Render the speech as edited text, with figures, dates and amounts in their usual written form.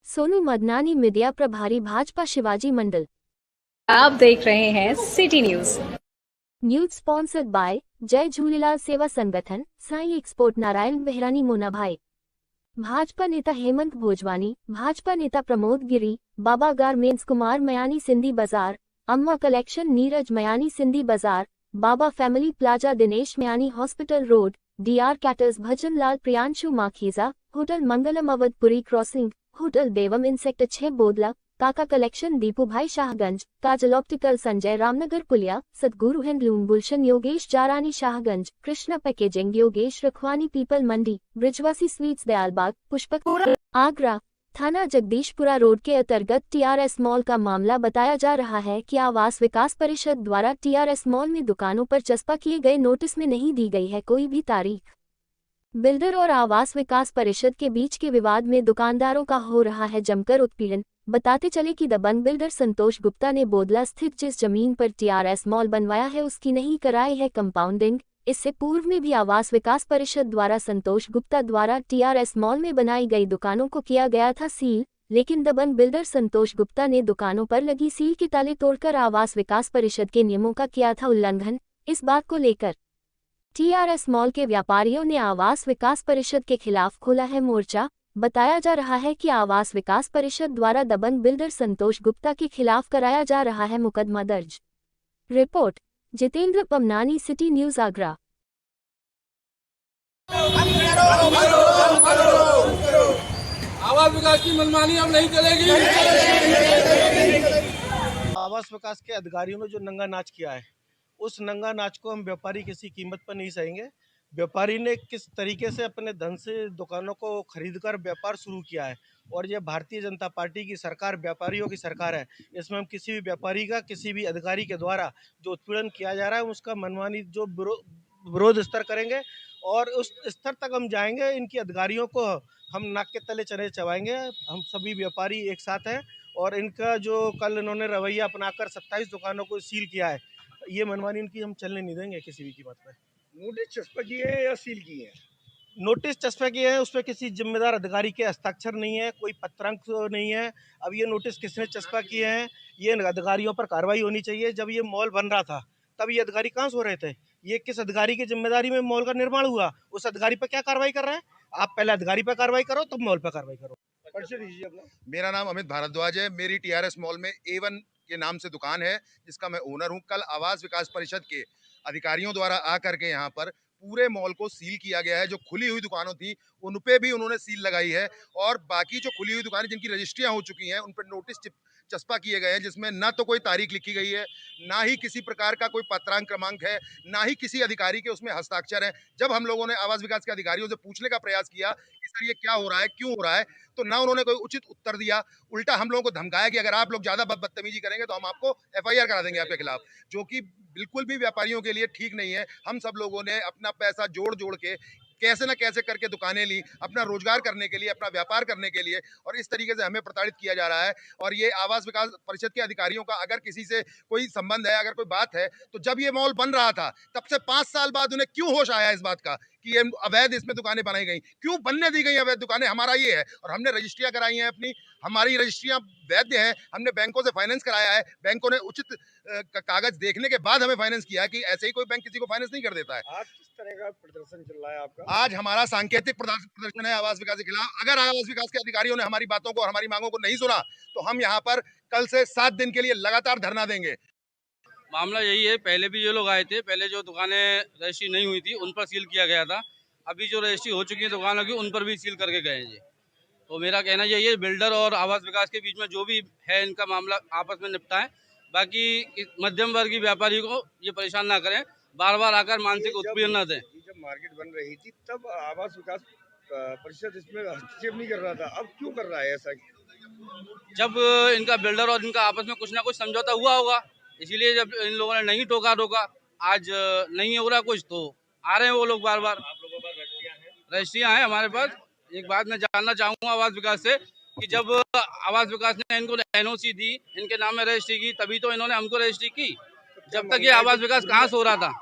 Sonu Madnani media प्रभारी भाजपा शिवाजी मंडल। आप देख रहे हैं city news. News sponsored by Jai Jhulelal सेवा संगठन, साई एक्सपोर्ट, नारायण बेहरानी, मोनाभाई। भाजपा नेता हेमंत भोजवानी, भाजपा नेता Pramod Giri, Baba garments Kumar Mayani Sindhi Bazaar, Amma collection Neeraj Mayani Sindhi Bazaar, Baba family plaza Dinesh Mayani hospital road, DR caterers Bhajan Lal Priyanshu Makhija, hotel Mangalam Awadhpuri crossing, hotel Devam inn sector 6 Bodla, Kaka collection Deepu भाई शाहगंज, काजल ऑप्टिकल संजय रामनगर पुलिया, सदगुरु हैंडलूम गुलशन योगेश जारानी शाहगंज, कृष्णा पैकेजिंग योगेश रखवानी पीपल मंडी, ब्रिजवासी स्वीट्स दयालबाग, पुष्पक आगरा। थाना जगदीशपुरा रोड के अंतर्गत टीआरएस मॉल का मामला बताया जा रहा है कि आवास विकास परिषद द्वारा टीआरएस मॉल में दुकानों पर चस्पा किए गए नोटिस में नहीं दी गई है कोई भी तारीख। बिल्डर और आवास विकास परिषद के बीच के विवाद में दुकानदारों का हो रहा है जमकर उत्पीड़न। बताते चले कि दबंग बिल्डर संतोष गुप्ता ने बोदला स्थित जिस जमीन पर टीआरएस मॉल बनवाया है उसकी नहीं कराई है कंपाउंडिंग। इससे पूर्व में भी आवास विकास परिषद द्वारा संतोष गुप्ता द्वारा टीआरएस मॉल में बनाई गई दुकानों को किया गया था सील, लेकिन दबंग बिल्डर संतोष गुप्ता ने दुकानों पर लगी सील के ताले तोड़कर आवास विकास परिषद के नियमों का किया था उल्लंघन। इस बात को लेकर टीआरएस मॉल के व्यापारियों ने आवास विकास परिषद के खिलाफ खोला है मोर्चा। बताया जा रहा है कि आवास विकास परिषद द्वारा दबंग बिल्डर संतोष गुप्ता के खिलाफ कराया जा रहा है मुकदमा दर्ज। Report Jitendra Pamnani, city news Agra. आवास विकास की मनमानी अब नहीं चलेगी। आवास विकास के अधिकारियों ने जो नंगा नाच किया है, उस नंगा नाच को हम व्यापारी किसी कीमत पर नहीं सहेंगे। व्यापारी ने किस तरीके से अपने धन से दुकानों को खरीदकर व्यापार शुरू किया है, और ये भारतीय जनता पार्टी की सरकार व्यापारियों की सरकार है। इसमें हम किसी भी व्यापारी का, किसी भी अधिकारी के द्वारा जो उत्पीड़न किया जा रहा है उसका मनमानी जो विरोध स्तर करेंगे और उस स्तर तक हम जाएंगे। इनकी अधिकारियों को हम नाक के तले चने चबाएंगे। हम सभी व्यापारी एक साथ हैं और इनका जो कल इन्होंने रवैया अपनाकर 27 दुकानों को सील किया है, ये मनमानी इनकी हम चलने नहीं देंगे किसी भी कीमत पे। नोटिस चस्पा किए हैं या सील किए हैं? नोटिस चस्पा किए हैं, उस पर किसी जिम्मेदार अधिकारी के हस्ताक्षर नहीं है, कोई पत्रांक नहीं है। अब ये नोटिस किसने चस्पा किए हैं, ये अधिकारियों पर कार्रवाई होनी चाहिए। जब ये मॉल बन रहा था तब ये अधिकारी कहाँ सो रहे थे? ये किस अधिकारी की जिम्मेदारी में मॉल का निर्माण हुआ? उस अधिकारी पर क्या कार्रवाई कर रहे हैं? आप पहले अधिकारी पर कार्रवाई करो, तब मॉल पर कार्रवाई करो। परिचय दीजिए अपना। मेरा नाम अमित भारद्वाज है। मेरी टीआरएस मॉल में A1 के नाम से दुकान है जिसका मैं ओनर हूं। कल आवास विकास परिषद के अधिकारियों द्वारा आकर के यहाँ पर पूरे मॉल को सील किया गया है। जो खुली हुई दुकानों थी उन पे भी उन्होंने सील लगाई है, और बाकी जो खुली हुई दुकानें जिनकी रजिस्ट्रियां हो चुकी हैं उन पर नोटिस चस्पा किए गए हैं, जिसमें ना तो कोई तारीख लिखी गई है, ना ही किसी प्रकार का कोई पत्रांक क्रमांक है, ना ही किसी अधिकारी के उसमें हस्ताक्षर है। जब हम लोगों ने आवास विकास के अधिकारियों से पूछने का प्रयास किया कि सर ये क्या हो रहा है, क्यों हो रहा है, तो ना उन्होंने कोई उचित उत्तर दिया। उल्टा हम लोगों को धमकाया कि अगर आप लोग ज्यादा बदतमीजी करेंगे तो हम आपको एफआईआर करा देंगे आपके खिलाफ, जो कि बिल्कुल भी व्यापारियों के लिए ठीक नहीं है। हम सब लोगों ने अपना पैसा जोड़ जोड़ के कैसे ना कैसे करके दुकानें ली, अपना रोजगार करने के लिए, अपना व्यापार करने के लिए, और इस तरीके से हमें प्रताड़ित किया जा रहा है। और ये आवास विकास परिषद के अधिकारियों का अगर किसी से कोई संबंध है, अगर कोई बात है, तो जब ये मॉल बन रहा था तब से 5 साल बाद उन्हें क्यों होश आया इस बात का कि ये अवैध इसमें दुकानें बनाई गई, क्यों बनने दी गई अवैध दुकानें? हमारा ये है, और हमने रजिस्ट्रियां कराई हैं अपनी, हमारी रजिस्ट्रियां वैध हैं। हमने बैंकों से फाइनेंस कराया है, बैंकों ने उचित कागज देखने के बाद हमें फाइनेंस किया है कि ऐसे ही कोई बैंक किसी को फाइनेंस नहीं कर देता है। आज किस तरह का प्रदर्शन चल रहा है आपका? आज हमारा सांकेतिक प्रदर्शन है आवास विकास के खिलाफ। अगर आवास विकास के अधिकारियों ने हमारी बातों को और हमारी मांगों को नहीं सुना तो हम यहाँ पर कल से 7 दिन के लिए लगातार धरना देंगे। मामला यही है, पहले भी ये लोग आए थे, पहले जो दुकानें रजिस्ट्री नहीं हुई थी उन पर सील किया गया था। अभी जो रजिस्ट्री हो चुकी है दुकानों की उन पर भी सील करके गए हैं जी। तो मेरा कहना यही है, बिल्डर और आवास विकास के बीच में जो भी है इनका मामला आपस में निपटाएं। बाकी मध्यम वर्गीय व्यापारी को ये परेशान ना करें, बार बार आकर मानसिक उत्पीड़न न दें। जब मार्केट बन रही थी तब आवास विकास परिषद इसमें हस्तक्षेप नहीं कर रहा था, अब क्यों कर रहा है ऐसा? जब इनका बिल्डर और इनका आपस में कुछ ना कुछ समझौता हुआ होगा, इसीलिए जब इन लोगों ने नहीं टोका रोका, आज नहीं हो रहा कुछ तो आ रहे हैं वो लोग बार बार। आप लोगों के पास रजिस्ट्रियां हैं हमारे पास। एक बात मैं जानना चाहूँगा आवास विकास से कि जब आवास विकास ने इनको एनओसी दी, इनके नाम में रजिस्ट्री की, तभी तो इन्होंने हमको रजिस्ट्री की। जब तक ये आवास विकास कहाँ से हो रहा था?